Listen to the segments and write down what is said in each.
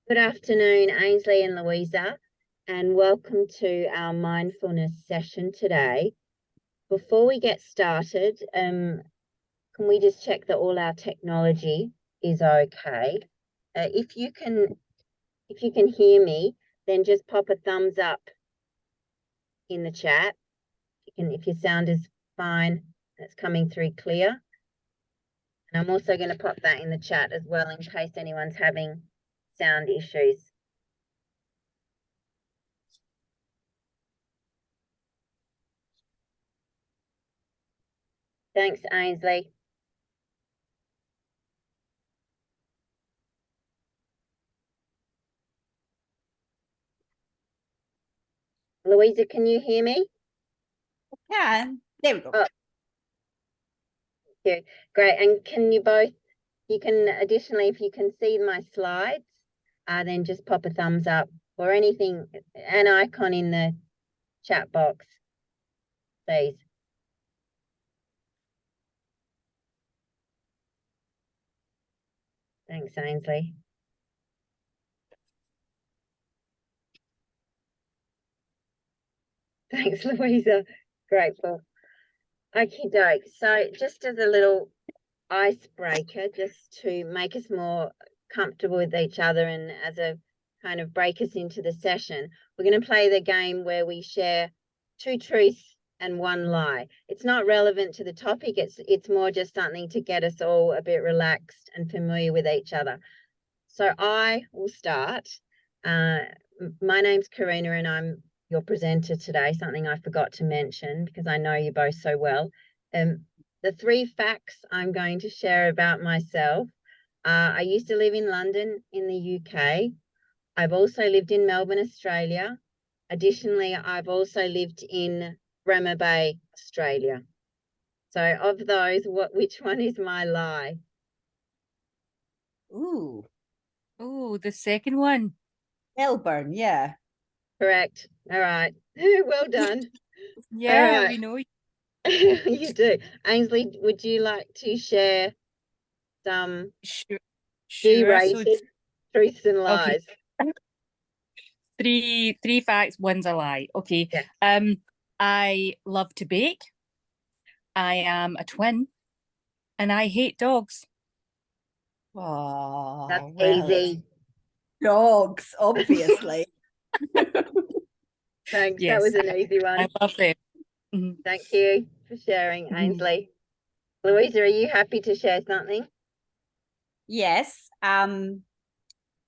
Good afternoon, Ainsley and Louisa, and welcome to our mindfulness session today. Before we get started, can we just check that all our technology is okay? If you can hear me, then just pop a thumbs up in the chat. If your sound is fine, it's coming through clear. And I'm also going to pop that in the chat as well in case anyone's having sound issues. Thanks, Ainsley. Louisa, can you hear me? Can. There we go. Oh, thank you. Great. And you can additionally, if you can see my slides, then just pop a thumbs up or anything, an icon in the chat box, please. Thanks, Ainsley. Thanks, Louisa. Grateful. Okie doke. So just as a little icebreaker, just to make us more comfortable with each other and as a kind of break us into the session, we're going to play the game where we share 2 truths and 1 lie. It's not relevant to the topic. It's more just something to get us all a bit relaxed and familiar with each other. So I will start. My name's Karina and I'm your presenter today, something I forgot to mention because I know you both so well. The 3 facts I'm going to share about myself. I used to live in London in the UK. I've also lived in Melbourne, Australia. Additionally, I've also lived in Bremer Bay, Australia. So of those, which one is my lie? Ooh, the second one. Melbourne, yeah. Correct. All right. Well done. Yeah, right. we know. You do. Ainsley, would you like to share some Sure. G-rated truths and lies? Okay. Three facts, one's a lie. Okay. Yeah. I love to bake. I am a twin, and I hate dogs. Oh, That's well, easy. dogs, obviously. Thanks. Yes, That was an easy one. I love them. Mhm. Thank you for sharing, Ainsley. Louisa, are you happy to share something? Yes.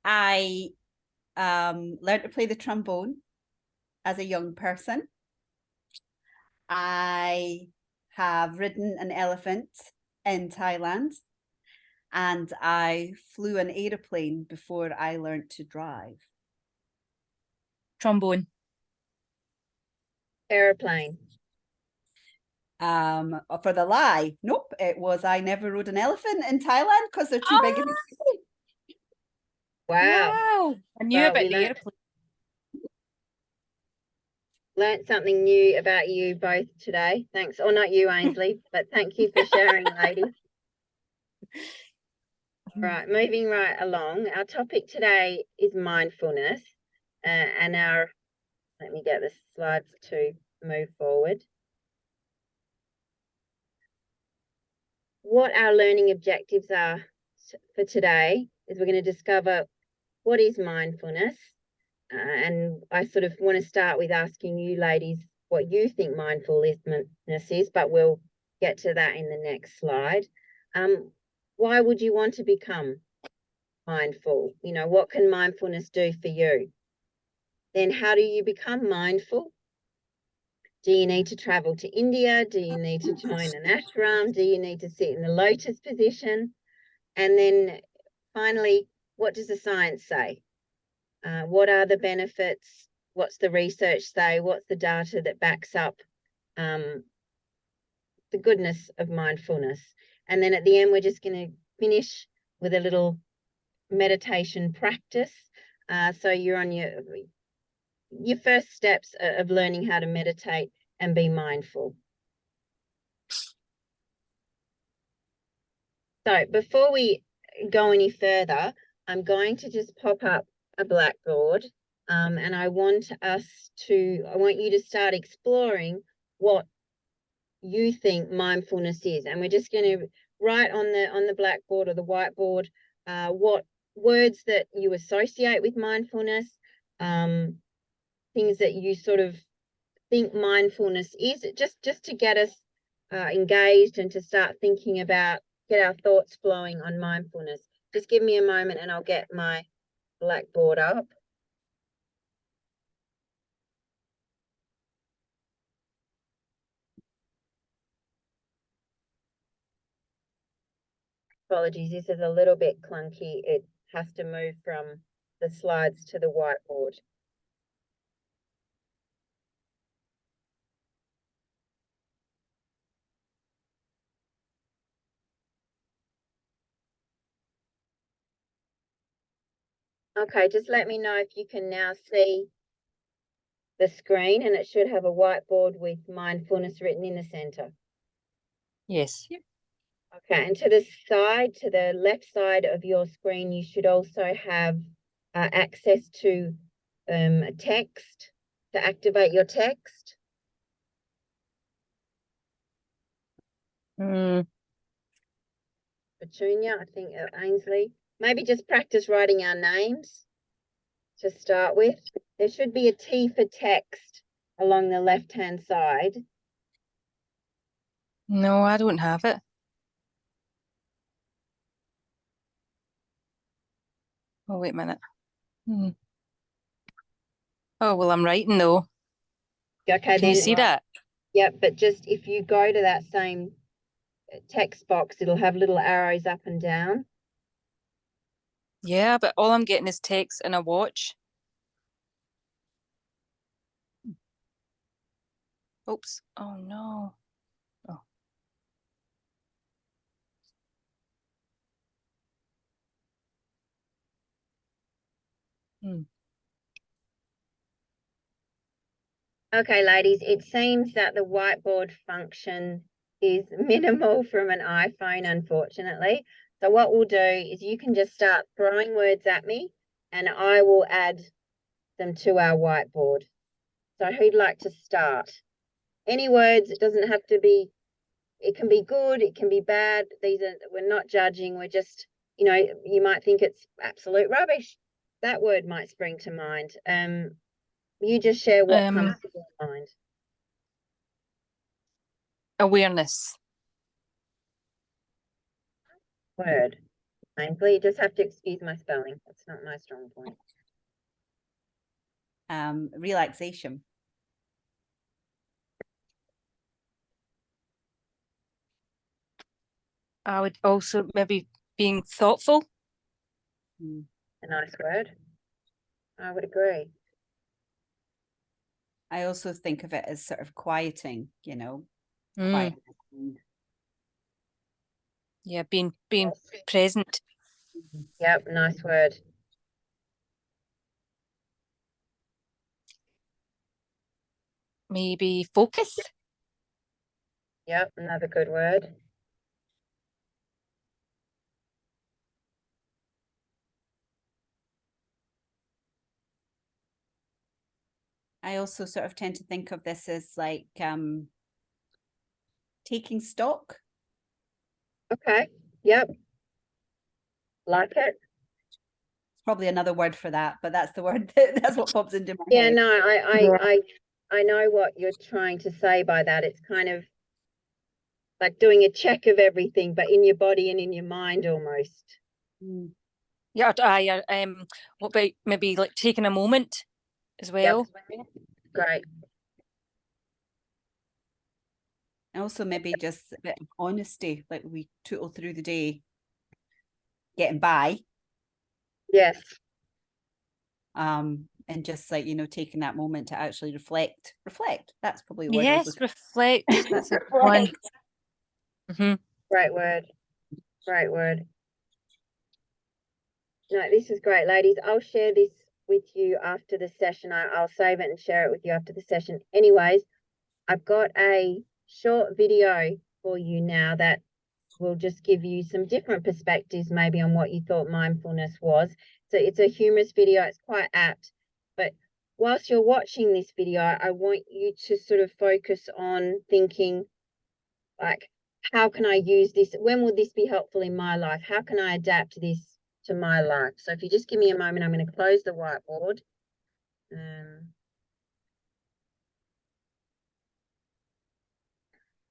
I learned to play the trombone as a young person. I have ridden an elephant in Thailand, and I flew an aeroplane before I learned to drive. Trombone. Aeroplane. For the lie, nope, it was I never rode an elephant in Thailand because they're too big and expensive. Wow. I knew Well, about we the airplane. learned something new about you both today. Thanks. Or not you, Ainsley, but thank you for sharing, ladies. Right, moving right along. Our topic today is mindfulness, and let me get the slides to move forward. What our learning objectives are for today is we're going to discover what is mindfulness, and I sort of want to start with asking you ladies what you think mindfulness is, but we'll get to that in the next slide. Why would you want to become mindful? You know, what can mindfulness do for you? Then how do you become mindful? Do you need to travel to India? Do you need to join an ashram? Do you need to sit in the lotus position? And then finally, what does the science say? What are the benefits? What's the research say? What's the data that backs up the goodness of mindfulness? And then at the end, we're just going to finish with a little meditation practice. So you're on your first steps of learning how to meditate and be mindful. So before we go any further, I'm going to just pop up a blackboard, and I want you to start exploring what you think mindfulness is. And we're just going to write on the blackboard or the whiteboard what words that you associate with mindfulness, things that you sort of think mindfulness is, just to get us engaged and to start thinking about, get our thoughts flowing on mindfulness. Just give me a moment and I'll get my blackboard up. Apologies, this is a little bit clunky. It has to move from the slides to the whiteboard. Okay, just let me know if you can now see the screen, and it should have a whiteboard with mindfulness written in the center. Yes. Okay, and to the left side of your screen, you should also have access to a text to activate your text. Petunia, I think Ainsley. Maybe just practice writing our names to start with. There should be a T for text along the left-hand side. No, I don't have it. Oh, wait a minute. Oh, well, I'm writing though. Okay, Can you see that? Yep, but just if you go to that same text box, it'll have little arrows up and down. Yeah, but all I'm getting is text and a watch. Oops. Oh, no. Oh. Okay, ladies, it seems that the whiteboard function is minimal from an iPhone, unfortunately. So what we'll do is you can just start throwing words at me and I will add them to our whiteboard. So who'd like to start? Any words, it doesn't have to be, it can be good, it can be bad. We're not judging, we're just, you might think it's absolute rubbish. That word might spring to mind. You just share what comes to your mind. Awareness. Word. Ainsley, you just have to excuse my spelling. That's not my strong point. Relaxation. I would also maybe being thoughtful. A nice word. I would agree. I also think of it as sort of quieting, quiet. Yeah, being present. Yep, nice word. Maybe focus. Yep, another good word. I also sort of tend to think of this as like taking stock. Okay. Yep. Like it. Probably another word for that, but that's the word that's what pops into my Yeah, head. no, I know what you're trying to say by that. It's kind of like doing a check of everything, but in your body and in your mind almost. Yeah, what about maybe like taking a moment as well? Yep. Great. Also maybe just a bit of honesty, like we tootle through the day getting by. Yes. And just like, taking that moment to actually reflect. That's probably the word. Yes, reflect. That's a good one. Great word. Great word. No, this is great, ladies. I'll share this with you after the session. I'll save it and share it with you after the session. Anyways, I've got a short video for you now that will just give you some different perspectives maybe on what you thought mindfulness was. So it's a humorous video, it's quite apt. But whilst you're watching this video, I want you to sort of focus on thinking, like, how can I use this? When will this be helpful in my life? How can I adapt this to my life? So if you just give me a moment, I'm going to close the whiteboard.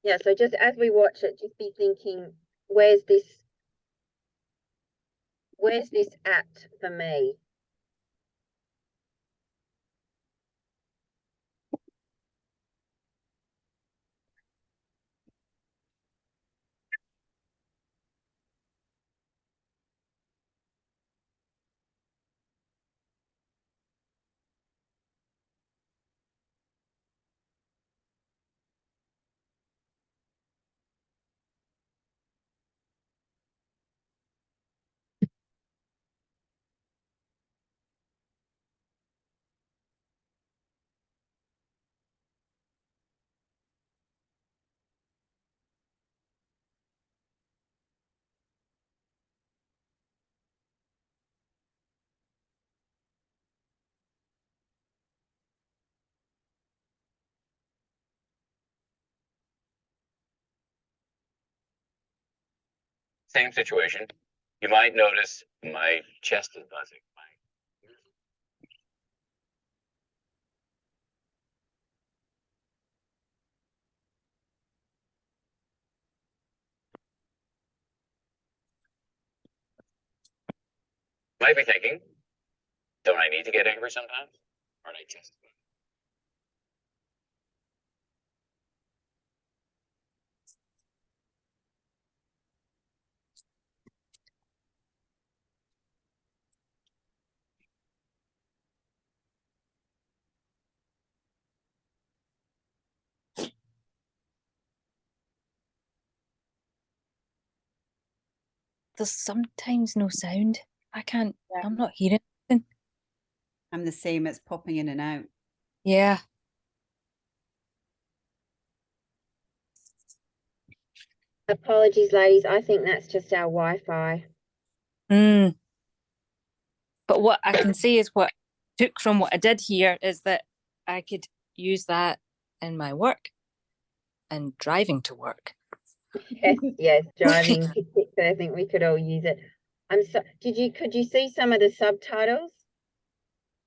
Yeah, so just as we watch it, just be thinking, where's this at for me? Same situation. You might notice my chest is buzzing. Might be thinking, don't I need to get angry sometimes? Aren't I just? There's sometimes no sound. I can't, Yeah. I'm not hearing anything. I'm the same. It's popping in and out. Yeah. Apologies, ladies. I think that's just our Wi-Fi. Mm. But what I can say is what I took from what I did here is that I could use that in my work and driving to work. Yes, driving. I think we could all use it. Could you see some of the subtitles?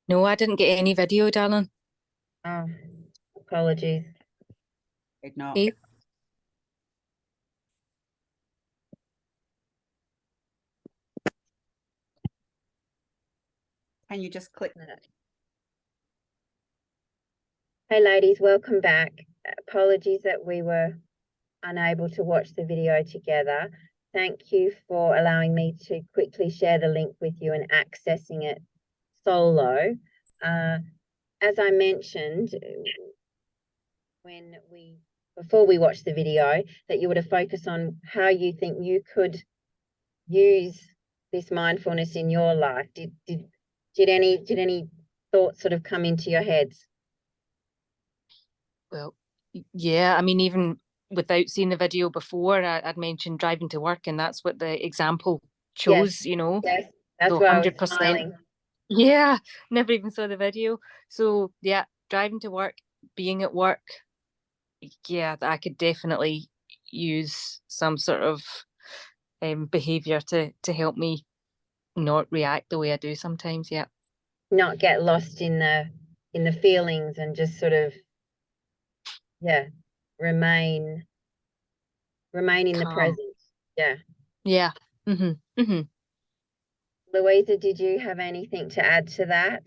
No, I didn't get any video, darling. Oh, apologies. Did not. Okay. Can you just click? Hey ladies, welcome back. Apologies that we were unable to watch the video together. Thank you for allowing me to quickly share the link with you and accessing it solo. As I mentioned, before we watched the video, that you were to focus on how you think you could use this mindfulness in your life. Did any thoughts sort of come into your heads? Well, yeah, I mean, even without seeing the video before, I'd mentioned driving to work, and that's what the example chose, you know. Yes, that's So why I was 100%. smiling. Yeah, never even saw the video. So yeah, driving to work, being at work, yeah, I could definitely use some sort of behavior to help me not react the way I do sometimes. Yeah. Not get lost in the feelings and just sort of, yeah, remain in the Calm. present. Yeah. Yeah. Mm-hmm. Mm-hmm. Louisa, did you have anything to add to that?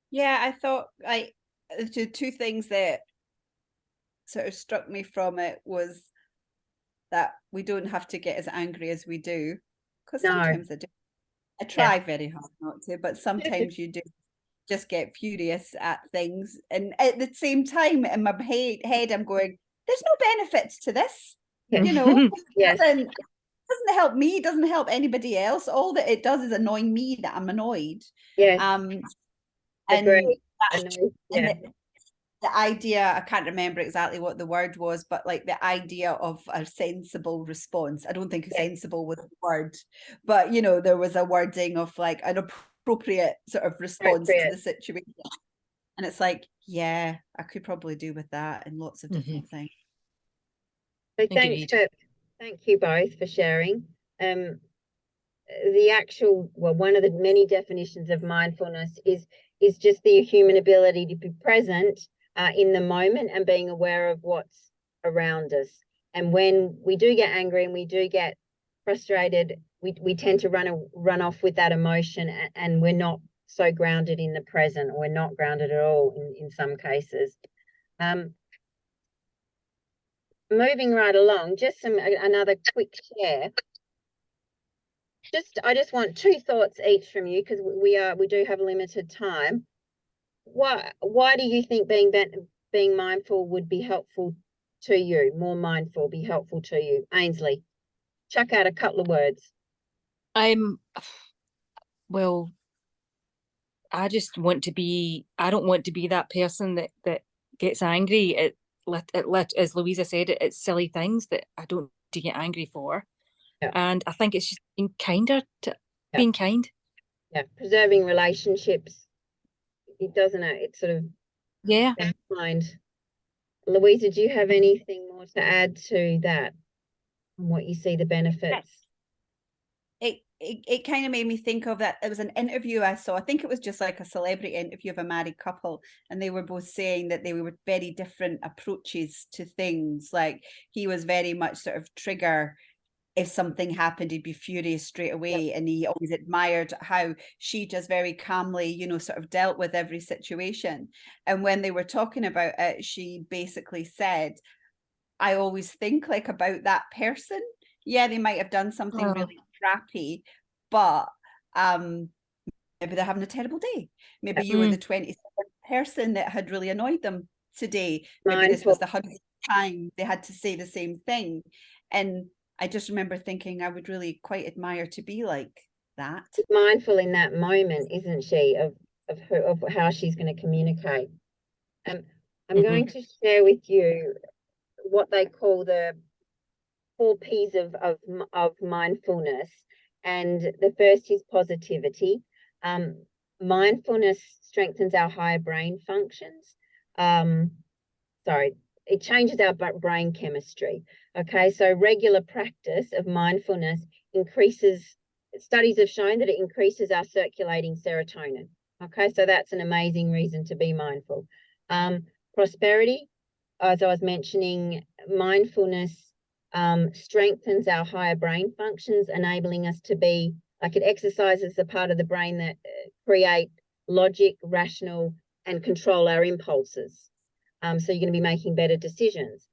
Yeah, I thought the two things that sort of struck me from it was that we don't have to get as angry as we do, because No. sometimes I do. I try very hard not to, but sometimes you do just get furious at things. And at the same time, in my head, I'm going, there's no benefits to this. Yes. You know, Yes. it doesn't help me, it doesn't help anybody else. All that it does is annoying me that I'm annoyed. Yes. And Agreed. and the idea, I can't remember exactly what the word was, but like the idea of a sensible response. I don't think Yes. sensible was the word, but you know, there was a wording of like an appropriate sort of response to the situation. And it's like, yeah, I could probably do with that in lots of different things. So Agreed. thank you both for sharing. The actual, well, one of the many definitions of mindfulness is just the human ability to be present in the moment and being aware of what's around us. And when we do get angry and we do get frustrated, we tend to run off with that emotion, and we're not so grounded in the present, or we're not grounded at all in some cases. Moving right along, just another quick share. I just want 2 thoughts each from you, because we do have limited time. Why do you think being mindful would be helpful to you? More mindful, be helpful to you, Ainsley. Chuck out a couple of words. Well, I just want to be. I don't want to be that person that gets angry at as Louisa said, it's silly things that I don't need to get angry for. Yeah. And I think it's just being kinder to being kind. Yeah, preserving relationships. It doesn't. It's sort of kind. Louisa, do you have anything more to add to that, and what you see the benefits? It kind of made me think of that. It was an interview I saw. I think it was just like a celebrity interview of a married couple, and they were both saying that they were very different approaches to things. Like he was very much sort of trigger. If something happened, he'd be furious straight away. And he always admired how she just very calmly, you know, sort of dealt with every situation. And when they were talking about it, she basically said, I always think like about that person. Yeah, they might have done something really crappy, but maybe they're having a terrible day. Maybe you were the 27th person that had really annoyed them today. Maybe this was the 100th time they had to say the same thing. And I just remember thinking I would really quite admire to be like that. Mindful in that moment, isn't she, of how she's going to communicate. I'm going to share with you what they call the 4 P's of mindfulness. And the first is positivity. Mindfulness strengthens our higher brain functions. It changes our brain chemistry. Okay, so regular practice of mindfulness studies have shown that it increases our circulating serotonin. Okay, so that's an amazing reason to be mindful. Prosperity, as I was mentioning, mindfulness strengthens our higher brain functions, enabling us to be, like, it exercises the part of the brain that create logic, rational, and control our impulses. So you're going to be making better decisions.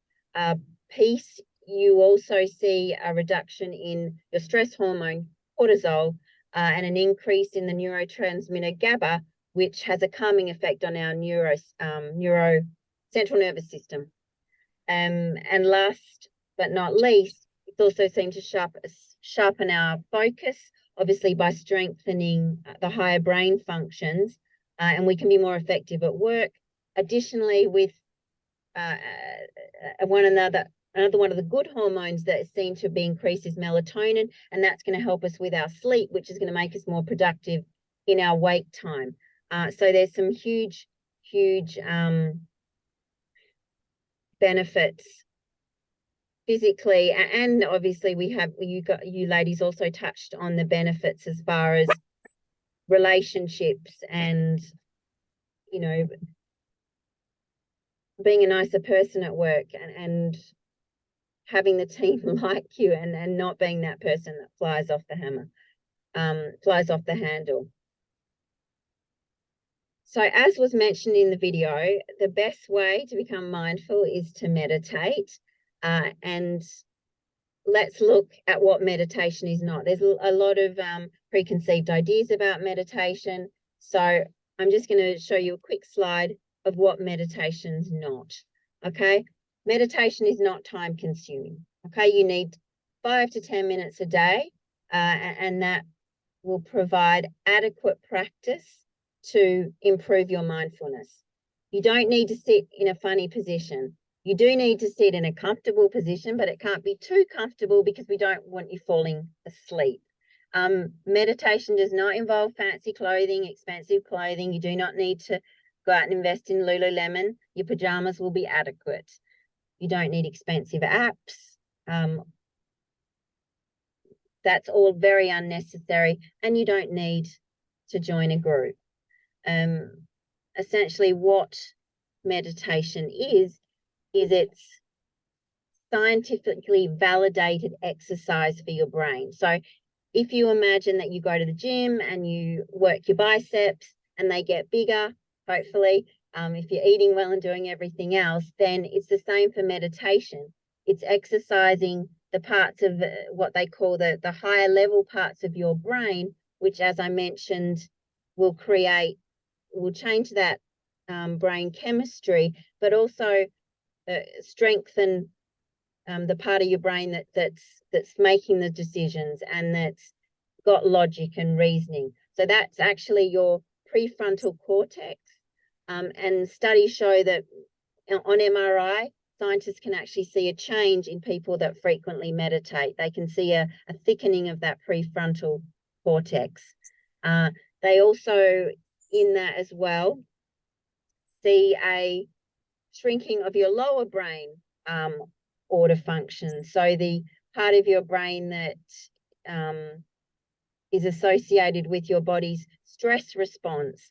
Peace, you also see a reduction in your stress hormone, cortisol, and an increase in the neurotransmitter GABA, which has a calming effect on our central nervous system. And last but not least, it also seems to sharpen our focus, obviously by strengthening the higher brain functions, and we can be more effective at work. Additionally, with another one of the good hormones that is seen to be increased is melatonin, and that's going to help us with our sleep, which is going to make us more productive in our wake time. So there's some huge benefits physically, and obviously you ladies also touched on the benefits as far as relationships and, you know, being a nicer person at work, and having the team like you, and not being that person that flies off the handle. So as was mentioned in the video, the best way to become mindful is to meditate. And let's look at what meditation is not. There's a lot of preconceived ideas about meditation. So I'm just going to show you a quick slide of what meditation's not. Okay, meditation is not time consuming. Okay, you need 5 to 10 minutes a day, and that will provide adequate practice to improve your mindfulness. You don't need to sit in a funny position. You do need to sit in a comfortable position, but it can't be too comfortable because we don't want you falling asleep. Meditation does not involve fancy clothing, expensive clothing. You do not need to go out and invest in Lululemon. Your pajamas will be adequate. You don't need expensive apps. That's all very unnecessary, and you don't need to join a group. Essentially what meditation is it's scientifically validated exercise for your brain. So if you imagine that you go to the gym and you work your biceps and they get bigger, hopefully, if you're eating well and doing everything else, then it's the same for meditation. It's exercising the parts of what they call the higher level parts of your brain, which, as I mentioned, will change that brain chemistry, but also strengthen the part of your brain that's making the decisions and that's got logic and reasoning. So that's actually your prefrontal cortex. And studies show that on MRI, scientists can actually see a change in people that frequently meditate. They can see a thickening of that prefrontal cortex. They also, in that as well, see a shrinking of your lower brain order function. So the part of your brain that is associated with your body's stress response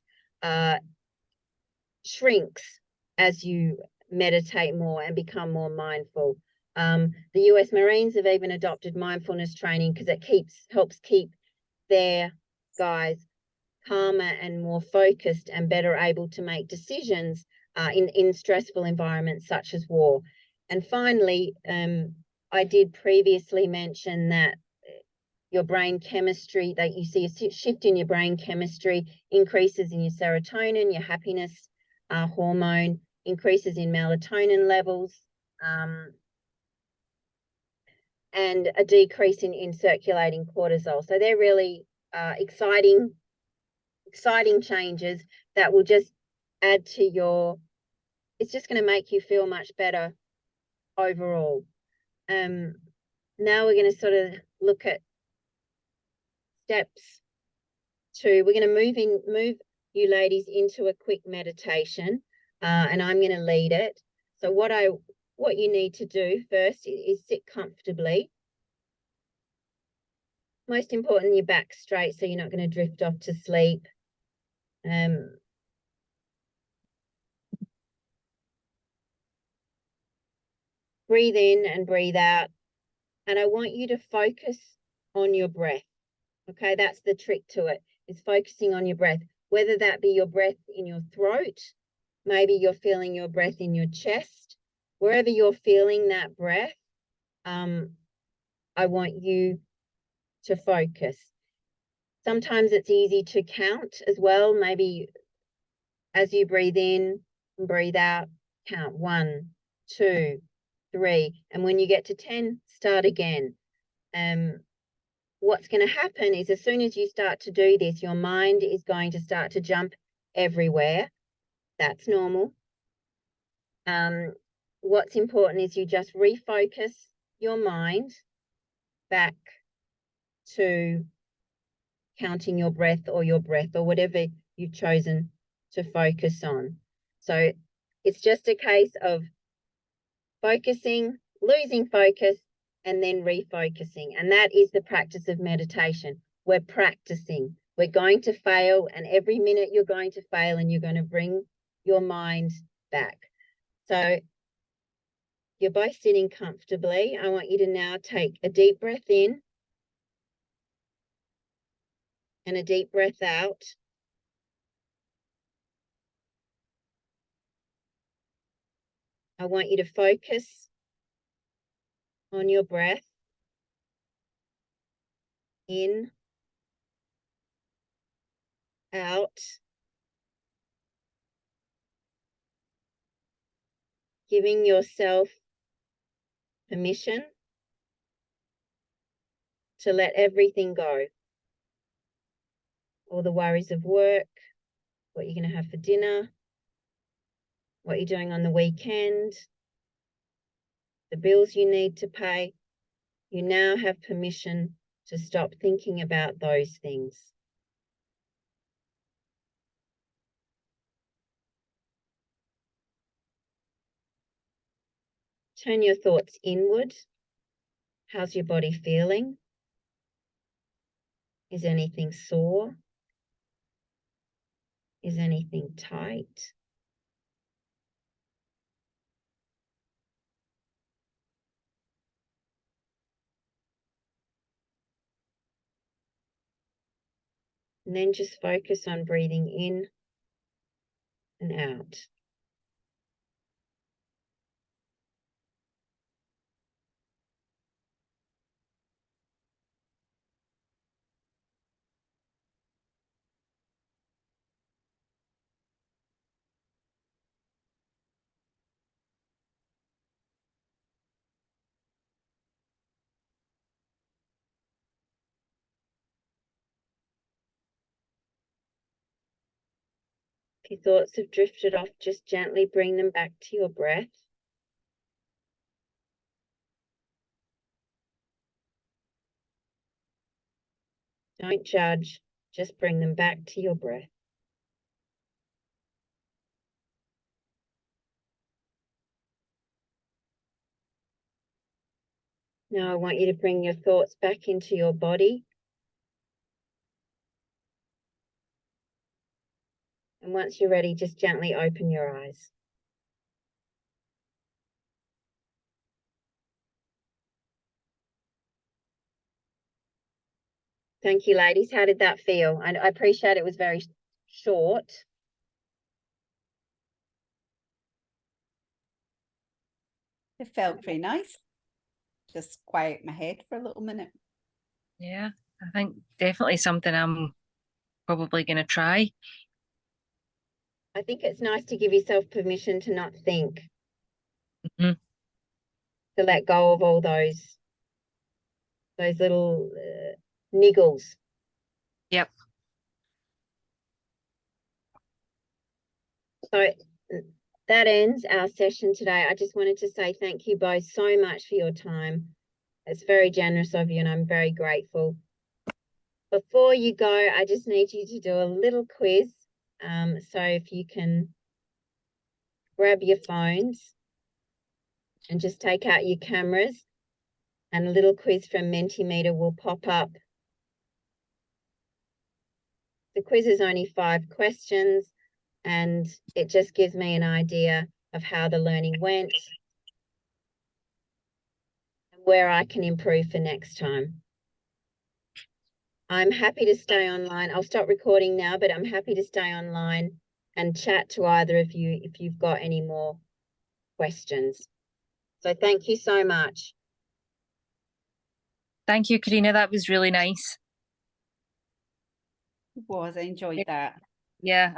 shrinks as you meditate more and become more mindful. The US Marines have even adopted mindfulness training because it helps keep their guys calmer and more focused and better able to make decisions in stressful environments such as war. And finally, I did previously mention that your brain chemistry, that you see a shift in your brain chemistry, increases in your serotonin, your happiness hormone, increases in melatonin levels, and a decrease in circulating cortisol. So they're really exciting changes that will just add to it's just going to make you feel much better overall. Now we're going to sort of look at steps 2. We're going to move you ladies into a quick meditation, and I'm going to lead it. So what you need to do first is sit comfortably. Most important, your back straight so you're not going to drift off to sleep. Breathe in and breathe out. And I want you to focus on your breath. Okay, that's the trick to it, is focusing on your breath, whether that be your breath in your throat, maybe you're feeling your breath in your chest, wherever you're feeling that breath, I want you to focus. Sometimes it's easy to count as well. Maybe as you breathe in and breathe out, count 1, 2, 3. And when you get to 10, start again. What's going to happen is as soon as you start to do this, your mind is going to start to jump everywhere. That's normal. What's important is you just refocus your mind back to counting your breath or whatever you've chosen to focus on. So it's just a case of focusing, losing focus, and then refocusing. And that is the practice of meditation. We're practicing. We're going to fail, and every minute you're going to fail and you're going to bring your mind back. So you're both sitting comfortably. I want you to now take a deep breath in and a deep breath out. I want you to focus on your breath. In, out. Giving yourself permission to let everything go. All the worries of work, what you're going to have for dinner, what you're doing on the weekend, the bills you need to pay, you now have permission to stop thinking about those things. Turn your thoughts inward. How's your body feeling? Is anything sore? Is anything tight? And then just focus on breathing in and out. If your thoughts have drifted off, just gently bring them back to your breath. Don't judge, just bring them back to your breath. Now I want you to bring your thoughts back into your body. And once you're ready, just gently open your eyes. Thank you, ladies. How did that feel? I appreciate it was very short. It felt pretty nice. Just quiet my head for a little minute. Yeah, I think definitely something I'm probably going to try. I think it's nice to give yourself permission to not think, Mhm. to let go of all those little niggles. Yep. So that ends our session today. I just wanted to say thank you both so much for your time. It's very generous of you and I'm very grateful. Before you go, I just need you to do a little quiz. So if you can grab your phones and just take out your cameras, and a little quiz from Mentimeter will pop up. The quiz is only 5 questions and it just gives me an idea of how the learning went and where I can improve for next time. I'm happy to stay online. I'll stop recording now, but I'm happy to stay online and chat to either of you if you've got any more questions. So thank you so much. Thank you, Karina. That was really nice. It was. I enjoyed that. Yeah.